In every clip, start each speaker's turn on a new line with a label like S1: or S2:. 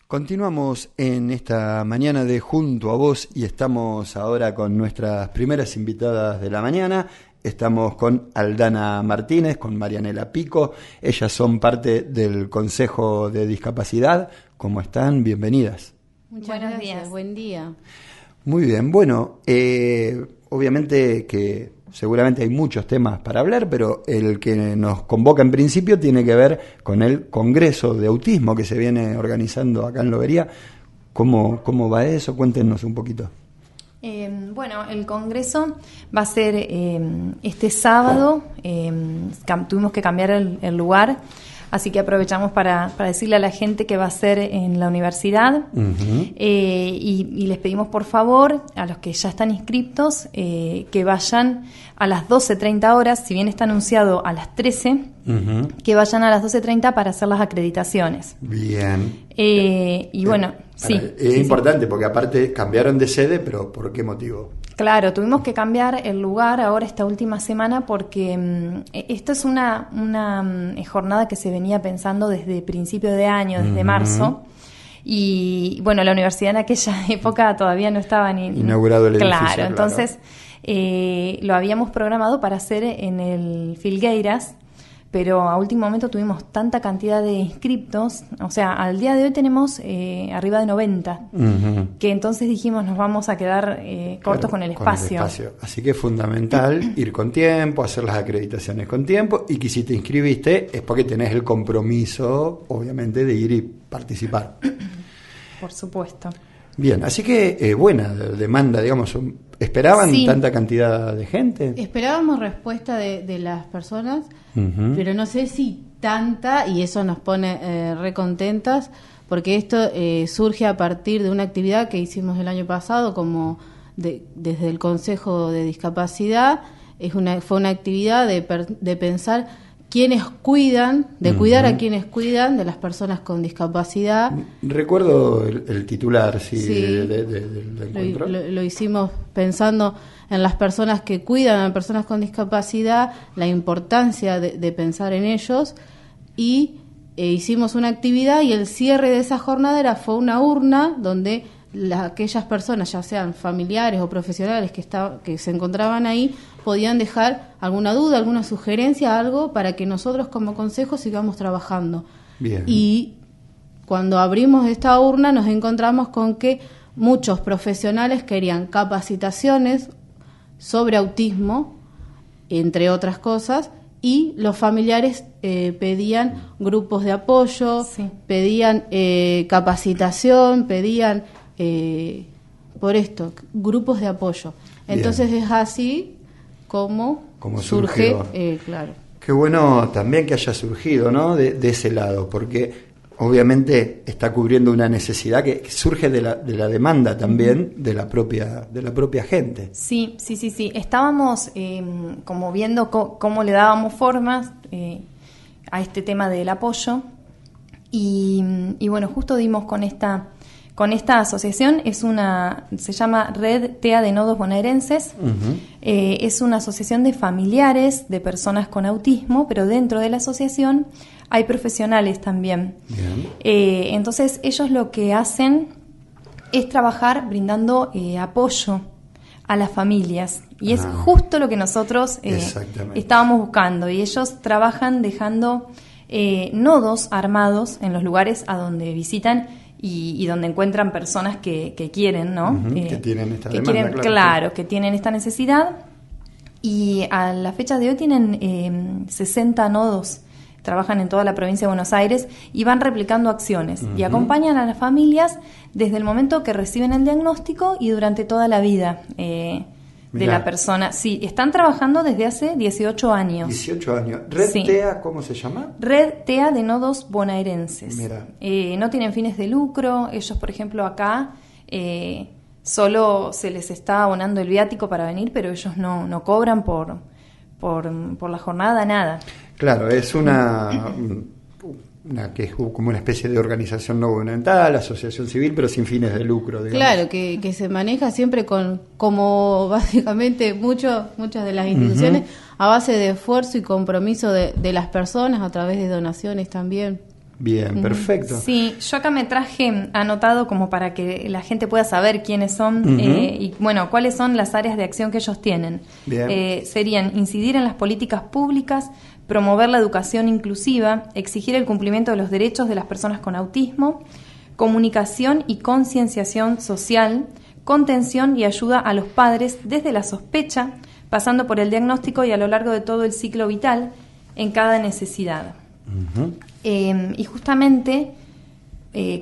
S1: Continuamos en esta mañana de Junto a Vos y estamos ahora con nuestras primeras invitadas de la mañana. Estamos con Aldana Martínez, con Marianela Pico. Ellas son parte del Consejo de Discapacidad. ¿Cómo están? Bienvenidas.
S2: Muchas Buenos días. Buen día.
S1: Muy bien. Bueno, obviamente que seguramente hay muchos temas para hablar, pero el que nos convoca en principio tiene que ver con el Congreso de Autismo que se viene organizando acá en Lobería. ¿Cómo va eso? Cuéntenos un poquito.
S2: Bueno, el Congreso va a ser este sábado. Tuvimos que cambiar el lugar, así que aprovechamos para decirle a la gente que va a ser en la universidad. Uh-huh. Y les pedimos por favor a los que ya están inscriptos que vayan a las 12:30 horas, si bien está anunciado a las 13, uh-huh, que vayan a las 12:30 para hacer las acreditaciones.
S1: Bien.
S2: Bueno, sí.
S1: Es importante porque aparte cambiaron de sede, pero ¿por qué motivo?
S2: Claro, tuvimos que cambiar el lugar ahora esta última semana porque esto es una jornada que se venía pensando desde principio de año, desde marzo. Y bueno, la universidad en aquella época todavía no estaba ni
S1: inaugurado el edificio.
S2: Claro, entonces lo habíamos programado para hacer en el Filgueiras, pero a último momento tuvimos tanta cantidad de inscriptos, o sea, al día de hoy tenemos arriba de 90, uh-huh, que entonces dijimos nos vamos a quedar cortos con el espacio.
S1: Así que es fundamental ir con tiempo, hacer las acreditaciones con tiempo, y que si te inscribiste es porque tenés el compromiso, obviamente, de ir y participar.
S2: Por supuesto.
S1: Bien, así que buena demanda, digamos. ¿Esperaban tanta cantidad de gente?
S3: Esperábamos respuesta de las personas, uh-huh, pero no sé si tanta, y eso nos pone recontentas, porque esto surge a partir de una actividad que hicimos el año pasado desde el Consejo de Discapacidad. Fue una actividad de pensar quienes cuidan, de cuidar a quienes cuidan de las personas con discapacidad.
S1: Recuerdo el titular del encuentro.
S3: Lo hicimos pensando en las personas que cuidan a personas con discapacidad, la importancia de pensar en ellos, y hicimos una actividad, y el cierre de esa jornada fue una urna donde aquellas personas, ya sean familiares o profesionales que se encontraban ahí, podían dejar alguna duda, alguna sugerencia, algo para que nosotros como consejo sigamos trabajando.
S1: Bien.
S3: Y cuando abrimos esta urna nos encontramos con que muchos profesionales querían capacitaciones sobre autismo, entre otras cosas, y los familiares pedían grupos de apoyo, sí, pedían capacitación, pedían por esto, grupos de apoyo. Entonces es así como surge, claro.
S1: Qué bueno también que haya surgido, ¿no? De ese lado, porque obviamente está cubriendo una necesidad que surge de la demanda también de la propia gente.
S2: Sí. Estábamos como viendo cómo le dábamos formas a este tema del apoyo y bueno, justo dimos con esta asociación. Se llama Red TEA de Nodos Bonaerenses. Uh-huh. Es una asociación de familiares de personas con autismo, pero dentro de la asociación hay profesionales también. Entonces ellos lo que hacen es trabajar brindando apoyo a las familias, y es justo lo que nosotros estábamos buscando, y ellos trabajan dejando nodos armados en los lugares a donde visitan y donde encuentran personas que quieren, ¿no?
S1: Uh-huh, que tienen esta demanda,
S2: que tienen esta necesidad. Y a la fecha de hoy tienen 60 nodos, trabajan en toda la provincia de Buenos Aires y van replicando acciones, uh-huh, y acompañan a las familias desde el momento que reciben el diagnóstico y durante toda la vida de la persona. Sí, están trabajando desde hace 18 años.
S1: 18 años. ¿Red TEA cómo se llama?
S2: Red TEA de Nodos Bonaerenses.
S1: Mira.
S2: No tienen fines de lucro. Ellos, por ejemplo, acá solo se les está abonando el viático para venir, pero ellos no cobran por la jornada, nada.
S1: Claro, es una que es como una especie de organización no gubernamental, asociación civil, pero sin fines de lucro, digamos.
S3: Claro, que se maneja siempre como básicamente muchas de las instituciones, uh-huh, a base de esfuerzo y compromiso de las personas, a través de donaciones también.
S1: Bien, perfecto.
S2: Sí, yo acá me traje anotado como para que la gente pueda saber quiénes son y bueno, cuáles son las áreas de acción que ellos tienen.
S1: Bien.
S2: Serían incidir en las políticas públicas, promover la educación inclusiva, exigir el cumplimiento de los derechos de las personas con autismo, comunicación y concienciación social, contención y ayuda a los padres desde la sospecha, pasando por el diagnóstico y a lo largo de todo el ciclo vital en cada necesidad. Y justamente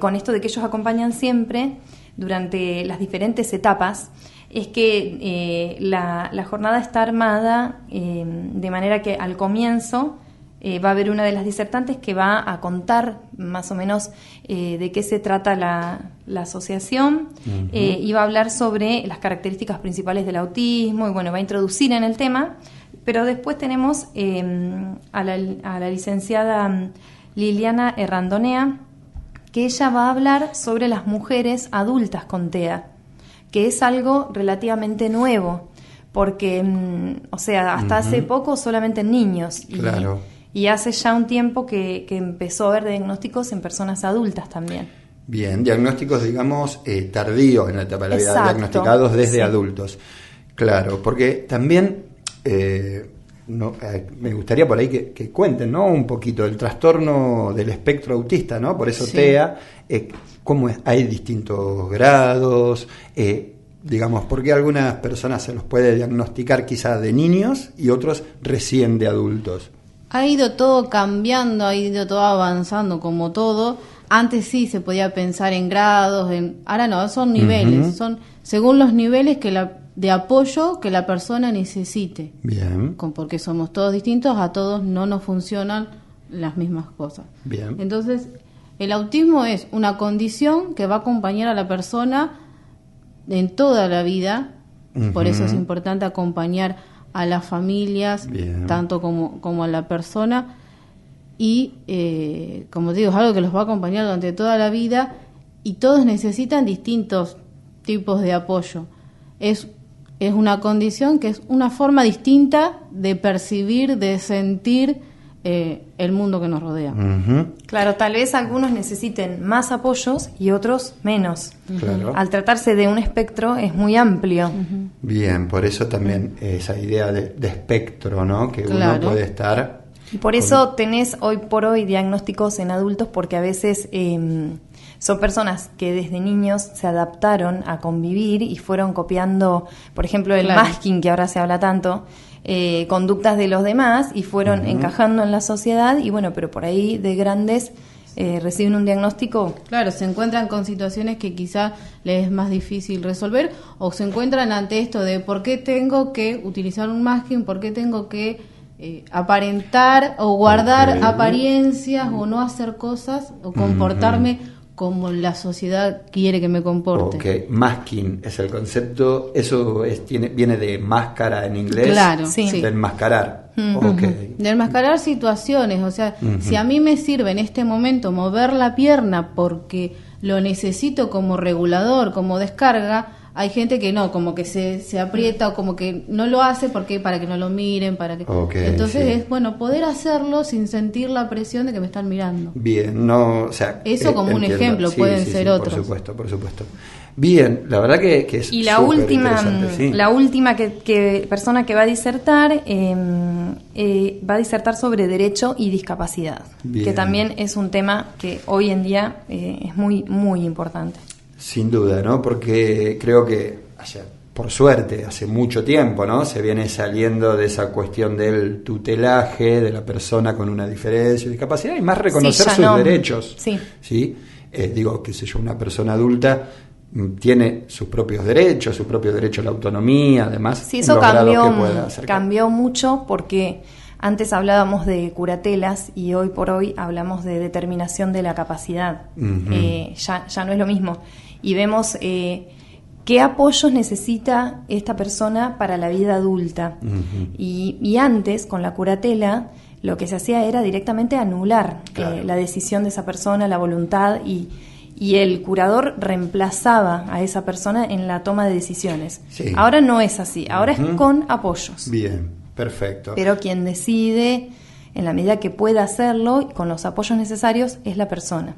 S2: con esto de que ellos acompañan siempre durante las diferentes etapas, es que la jornada está armada de manera que al comienzo va a haber una de las disertantes que va a contar más o menos de qué se trata la asociación y va a hablar sobre las características principales del autismo y bueno, va a introducir en el tema, pero después tenemos a la licenciada Liliana Errandonea, que ella va a hablar sobre las mujeres adultas con TEA, que es algo relativamente nuevo, porque, o sea, hasta hace poco solamente en niños.
S1: Claro.
S2: Y hace ya un tiempo que empezó a haber diagnósticos en personas adultas también.
S1: Bien, diagnósticos, digamos, tardíos en la etapa de la vida,
S2: Exacto.
S1: diagnosticados desde
S2: Sí.
S1: adultos. Claro, porque también me gustaría por ahí que cuenten, ¿no? Un poquito el trastorno del espectro autista, ¿no? Por eso
S3: Sí.
S1: TEA, cómo es, hay distintos grados, digamos, porque algunas personas se los puede diagnosticar quizá de niños y otros recién de adultos.
S3: Ha ido todo cambiando, ha ido todo avanzando como todo. Antes sí se podía pensar en grados, ahora no, son niveles, son según los niveles de apoyo que la persona necesite.
S1: Bien.
S3: Porque somos todos distintos, a todos no nos funcionan las mismas cosas.
S1: Bien.
S3: Entonces, el autismo es una condición que va a acompañar a la persona en toda la vida, por eso es importante acompañar a las familias,
S1: Bien.
S3: tanto como a la persona, y como digo, es algo que los va a acompañar durante toda la vida, y todos necesitan distintos tipos de apoyo. Es una condición que es una forma distinta de percibir, de sentir el mundo que nos rodea.
S2: Claro, tal vez algunos necesiten más apoyos y otros menos.
S1: Claro.
S2: Al tratarse de un espectro es muy amplio.
S1: Bien, por eso también esa idea de espectro, ¿no? Que
S3: Claro.
S1: uno puede estar...
S2: Y por eso tenés hoy por hoy diagnósticos en adultos, porque a veces son personas que desde niños se adaptaron a convivir y fueron copiando, por ejemplo, el
S3: Claro.
S2: masking, que ahora se habla tanto, conductas de los demás y fueron encajando en la sociedad y bueno, pero por ahí de grandes reciben un diagnóstico.
S3: Claro, se encuentran con situaciones que quizá les es más difícil resolver, o se encuentran ante esto de por qué tengo que utilizar un masking, por qué tengo que aparentar o guardar apariencias o no hacer cosas o comportarme como la sociedad quiere que me comporte.
S1: Ok, masking es el concepto, eso viene de máscara en inglés.
S3: Claro,
S2: Sí.
S3: sí.
S1: De enmascarar. Ok.
S3: De enmascarar situaciones, o sea, si a mí me sirve en este momento mover la pierna porque lo necesito como regulador, como descarga, hay gente que no, como que se aprieta o como que no lo hace porque para que no lo miren, para que
S1: Ok,
S3: entonces
S1: sí.
S3: es bueno poder hacerlo sin sentir la presión de que me están mirando.
S1: Bien, no, o sea...
S3: Eso como un ejemplo, pueden ser otros.
S1: Por supuesto. Bien, la verdad que es
S2: Y la
S1: súper
S2: última,
S1: interesante, sí.
S2: la última persona que va a disertar sobre derecho y discapacidad,
S1: Bien.
S2: que también es un tema que hoy en día es muy, muy importante.
S1: Sin duda, ¿no? Porque creo que, por suerte, hace mucho tiempo, ¿no? Se viene saliendo de esa cuestión del tutelaje de la persona con una diferencia o discapacidad y más reconocer
S2: Sí, ya
S1: sus
S2: no.
S1: derechos.
S2: Sí.
S1: ¿Sí? Digo, qué sé yo, una persona adulta tiene sus propios derechos, su propio derecho a la autonomía, además,
S2: Sí, eso
S1: los grados que pueda acercar.
S2: cambió mucho porque antes hablábamos de curatelas y hoy por hoy hablamos de determinación de la capacidad. Ya no es lo mismo. Y vemos qué apoyos necesita esta persona para la vida adulta. Y antes, con la curatela, lo que se hacía era directamente anular la decisión de esa persona, la voluntad, y el curador reemplazaba a esa persona en la toma de decisiones.
S1: Sí.
S2: Ahora no es así, ahora es con apoyos.
S1: Bien, perfecto.
S2: Pero quien decide en la medida que pueda hacerlo, con los apoyos necesarios, es la persona.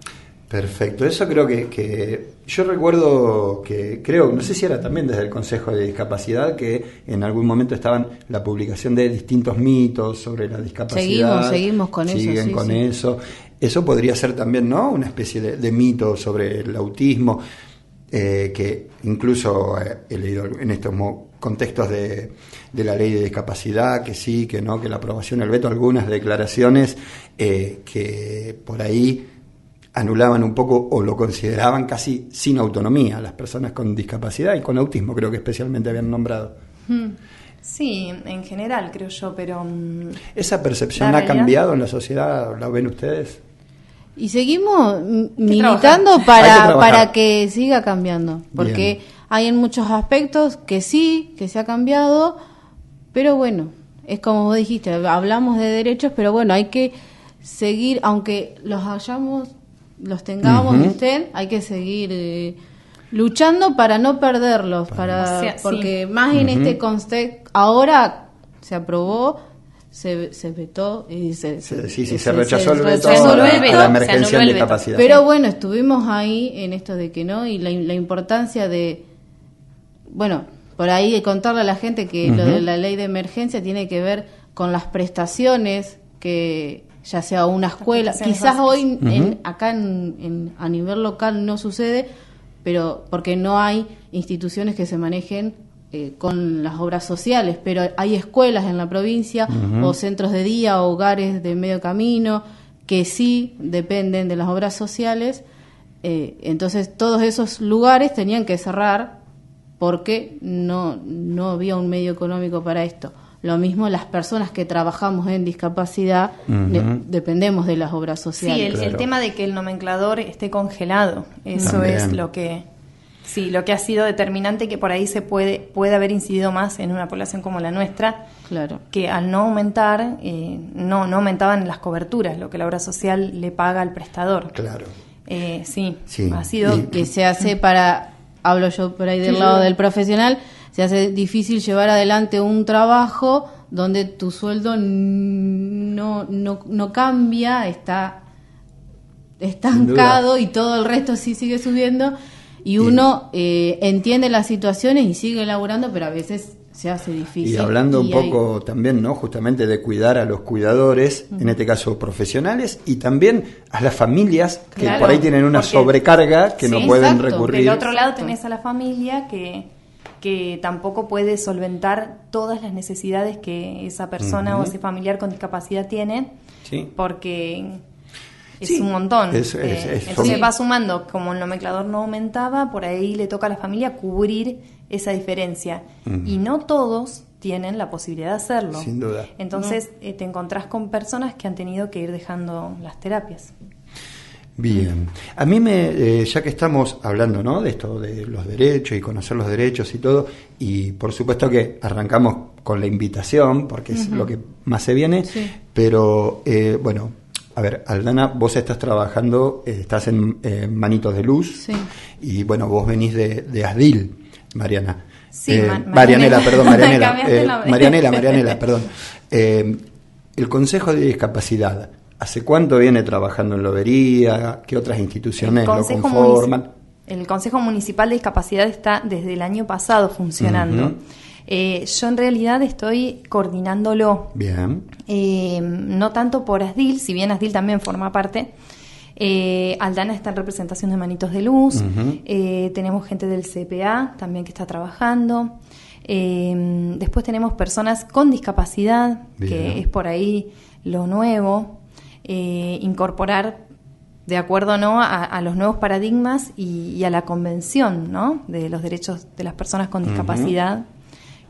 S1: Perfecto, eso creo que yo recuerdo que no sé si era también desde el Consejo de Discapacidad, que en algún momento estaban la publicación de distintos mitos sobre la discapacidad.
S3: Seguimos con eso.
S1: Siguen con eso. Eso podría ser también, ¿no?, una especie de mito sobre el autismo, que incluso he leído en estos contextos de la ley de discapacidad, que sí, que no, que la aprobación, el veto, algunas declaraciones que por ahí anulaban un poco o lo consideraban casi sin autonomía las personas con discapacidad y con autismo, creo que especialmente habían nombrado.
S2: Sí, en general creo yo, pero...
S1: ¿Esa percepción ha cambiado en la sociedad? ¿La ven ustedes?
S3: Y seguimos militando para que siga cambiando, porque hay en muchos aspectos que sí, que se ha cambiado, pero bueno, es como vos dijiste, hablamos de derechos, pero bueno, hay que seguir, aunque los tengamos, ¿viste? Hay que seguir luchando para no perderlos, porque más en este contexto, ahora se aprobó, se vetó y se
S1: rechazó el veto a la emergencia en discapacidad.
S3: Pero bueno, estuvimos ahí en esto de que no, y la importancia de, bueno, por ahí contarle a la gente que lo de la ley de emergencia tiene que ver con las prestaciones que ya sea una escuela, quizás hoy acá a nivel local no sucede, pero porque no hay instituciones que se manejen con las obras sociales, pero hay escuelas en la provincia o centros de día o hogares de medio camino que sí dependen de las obras sociales, entonces todos esos lugares tenían que cerrar porque no había un medio económico para esto. Lo mismo las personas que trabajamos en discapacidad dependemos de las obras sociales.
S2: Sí, el tema de que el nomenclador esté congelado, eso también es lo que ha sido determinante, que por ahí puede haber incidido más en una población como la nuestra,
S3: claro,
S2: que al no aumentar, no aumentaban las coberturas, lo que la obra social le paga al prestador.
S1: Claro.
S2: Sí, ha sido...
S3: Que se hace hablo yo por ahí del lado del profesional, se hace difícil llevar adelante un trabajo donde tu sueldo no cambia, está estancado y todo el resto sí sigue subiendo y uno entiende las situaciones y sigue laburando, pero a veces se hace difícil.
S1: Y hablando un poco también, ¿no?, justamente de cuidar a los cuidadores, en este caso profesionales, y también a las familias que por ahí tienen una sobrecarga que no pueden recurrir.
S2: Del otro lado tenés a la familia que tampoco puede solventar todas las necesidades que esa persona o ese familiar con discapacidad tiene, porque es un montón. Entonces va sumando, como el nomenclador no aumentaba, por ahí le toca a la familia cubrir esa diferencia. Y no todos tienen la posibilidad de hacerlo.
S1: Sin duda.
S2: Entonces te encontrás con personas que han tenido que ir dejando las terapias.
S1: Bien, a mí ya que estamos hablando, ¿no?, de esto de los derechos y conocer los derechos y todo, y por supuesto que arrancamos con la invitación porque es lo que más se viene, pero bueno, a ver, Aldana, vos estás trabajando, estás en Manitos de Luz, y bueno, vos venís de ASDIL, Mariana.
S2: Sí,
S1: Marianela, perdón. El Consejo de Discapacidad, ¿hace cuánto viene trabajando en Lobería? ¿Qué otras instituciones lo conforman?
S2: El Consejo Municipal de Discapacidad está desde el año pasado funcionando. Yo en realidad estoy coordinándolo.
S1: Bien.
S2: No tanto por ASDIL, si bien ASDIL también forma parte. Aldana está en representación de Manitos de Luz. Tenemos gente del CPA también que está trabajando. Después tenemos personas con discapacidad, que es por ahí lo nuevo. Incorporar de acuerdo, ¿no?, a los nuevos paradigmas y a la convención, ¿no?, de los derechos de las personas con discapacidad,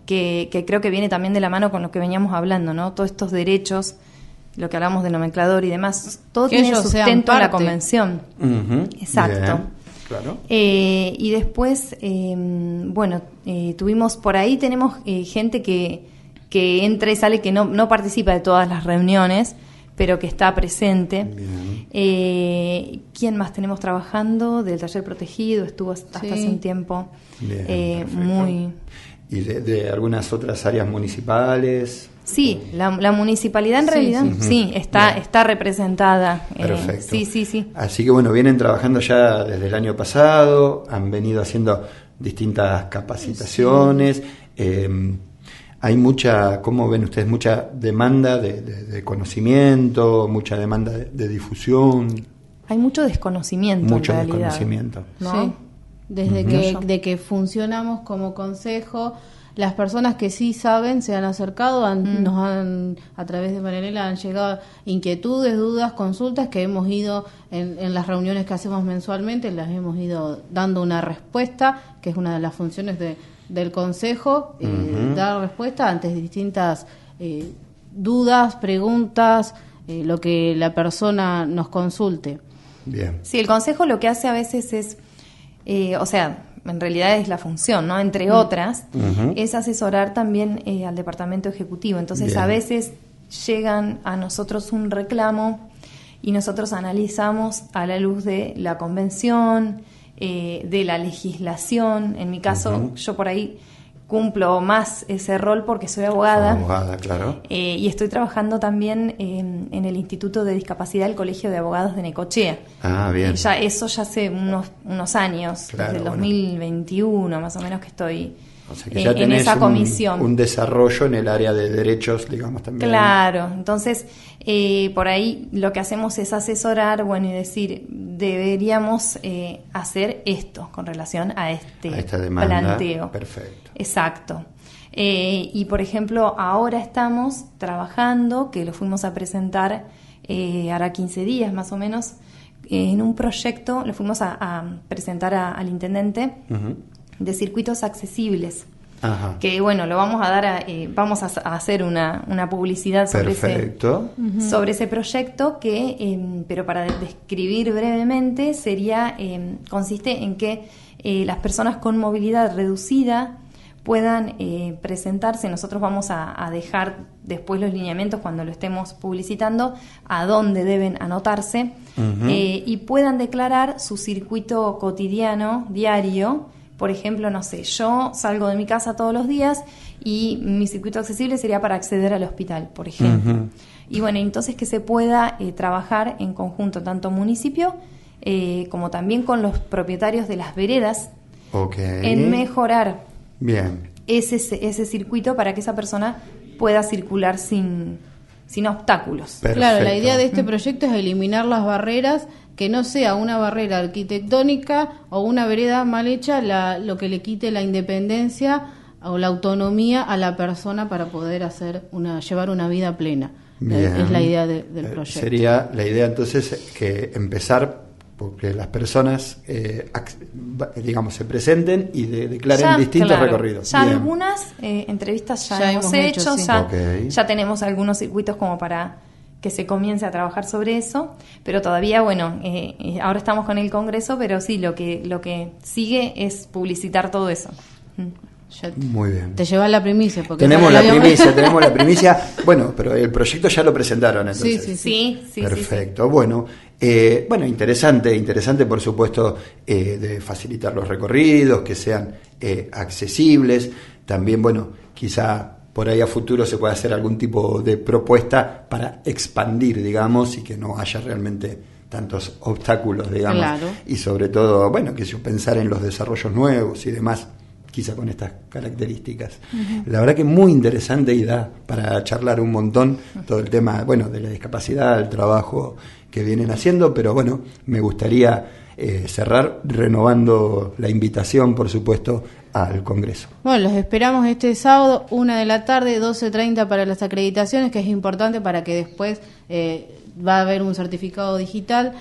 S2: que creo que viene también de la mano con lo que veníamos hablando, ¿no? Todos estos derechos, lo que hablamos de nomenclador y demás, todo
S3: que
S2: tiene sustento en la convención. Exacto.
S1: Bien, claro.
S2: Y después, tuvimos por ahí, tenemos gente que entra y sale, que no participa de todas las reuniones, pero que está presente. ¿Quién más tenemos trabajando? Del taller protegido, estuvo hasta hace un tiempo.
S1: Bien, ¿y de algunas otras áreas municipales?
S2: Sí, la municipalidad en realidad sí está representada.
S1: Perfecto.
S2: Sí.
S1: Así que bueno, vienen trabajando ya desde el año pasado, han venido haciendo distintas capacitaciones. Hay mucha, ¿cómo ven ustedes? Mucha demanda de conocimiento, mucha demanda de difusión.
S2: Hay mucho desconocimiento
S1: Mucho
S2: en realidad.
S1: desconocimiento.
S2: ¿No?
S3: Sí. Desde de que funcionamos como consejo, las personas que sí saben se han acercado, nos han, a través de Marianela, han llegado inquietudes, dudas, consultas que hemos ido en las reuniones que hacemos mensualmente, las hemos ido dando una respuesta, que es una de las funciones del consejo, dar respuesta ante distintas dudas, preguntas, lo que la persona nos consulte.
S1: Bien.
S2: Sí, el consejo lo que hace a veces es, en realidad es la función, ¿no? Entre otras, es asesorar también al departamento ejecutivo. Entonces,
S1: Bien.
S2: a veces llegan a nosotros un reclamo y nosotros analizamos a la luz de la convención, de la legislación. En mi caso, yo por ahí cumplo más ese rol porque soy abogada.
S1: Abogada, claro.
S2: Y estoy trabajando también en el Instituto de Discapacidad del Colegio de Abogados de Necochea.
S1: Ah, bien.
S2: Eso ya hace unos años,
S1: Claro,
S2: desde el 2021 más o menos que estoy
S1: O sea que ya
S2: en
S1: tenés
S2: esa comisión.
S1: un desarrollo en el área de derechos, digamos, también.
S2: Claro, entonces por ahí lo que hacemos es asesorar, y decir, deberíamos hacer esto con relación a
S1: esta demanda.
S2: planteo.
S1: Perfecto.
S2: Exacto. Y por ejemplo, ahora estamos trabajando, que lo fuimos a presentar hará 15 días más o menos, en un proyecto, lo fuimos a presentar al intendente de circuitos accesibles.
S1: Ajá.
S2: Que lo vamos a dar vamos a hacer una publicidad sobre ese proyecto que, pero para describir brevemente, consiste en que las personas con movilidad reducida puedan presentarse. Nosotros vamos a dejar después los lineamientos cuando lo estemos publicitando, a dónde deben anotarse, y puedan declarar su circuito cotidiano, diario. Por ejemplo, no sé, yo salgo de mi casa todos los días y mi circuito accesible sería para acceder al hospital, por ejemplo. Y entonces que se pueda trabajar en conjunto, tanto municipio como también con los propietarios de las veredas, en mejorar ese circuito para que esa persona pueda circular sin obstáculos.
S1: Perfecto.
S3: Claro, la idea de este proyecto es eliminar las barreras, que no sea una barrera arquitectónica o una vereda mal hecha lo que le quite la independencia o la autonomía a la persona para poder llevar una vida plena.
S1: Bien.
S3: Es la idea del proyecto.
S1: Sería la idea entonces que empezar porque las personas, se presenten y declaren distintos recorridos.
S2: Ya algunas entrevistas ya hemos hecho, sí. Ya tenemos algunos circuitos como para que se comience a trabajar sobre eso, pero todavía, ahora estamos con el Congreso, pero sí, lo que sigue es publicitar todo eso.
S1: Muy bien.
S3: Te llevas la primicia. Porque
S1: tenemos la primicia. Bueno, pero el proyecto ya lo presentaron, entonces.
S2: Sí.
S1: Perfecto. Bueno, interesante, por supuesto, de facilitar los recorridos, que sean accesibles. También, quizá por ahí a futuro se puede hacer algún tipo de propuesta para expandir, digamos, y que no haya realmente tantos obstáculos, digamos.
S3: Claro.
S1: Y sobre todo, que yo pensar en los desarrollos nuevos y demás, quizá con estas características. La verdad que muy interesante y da para charlar un montón todo el tema, de la discapacidad, el trabajo que vienen haciendo, pero me gustaría cerrar renovando la invitación, por supuesto, al Congreso.
S3: Los esperamos este sábado, 1:00 p.m, 12:30 para las acreditaciones, que es importante para que después va a haber un certificado digital.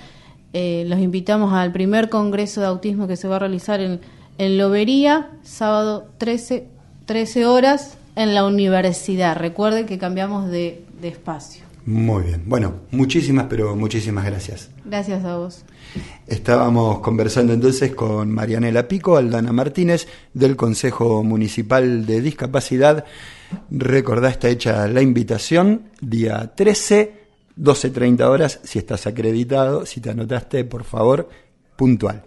S3: Los invitamos al primer Congreso de Autismo que se va a realizar en Lobería, sábado 13 horas en la universidad. Recuerden que cambiamos de espacio.
S1: Muy bien. Muchísimas gracias.
S3: Gracias a vos.
S1: Estábamos conversando entonces con Marianela Pico, Aldana Martínez, del Consejo Municipal de Discapacidad. Recordá, está hecha la invitación, día 13, 12:30 horas, si estás acreditado, si te anotaste, por favor, puntual.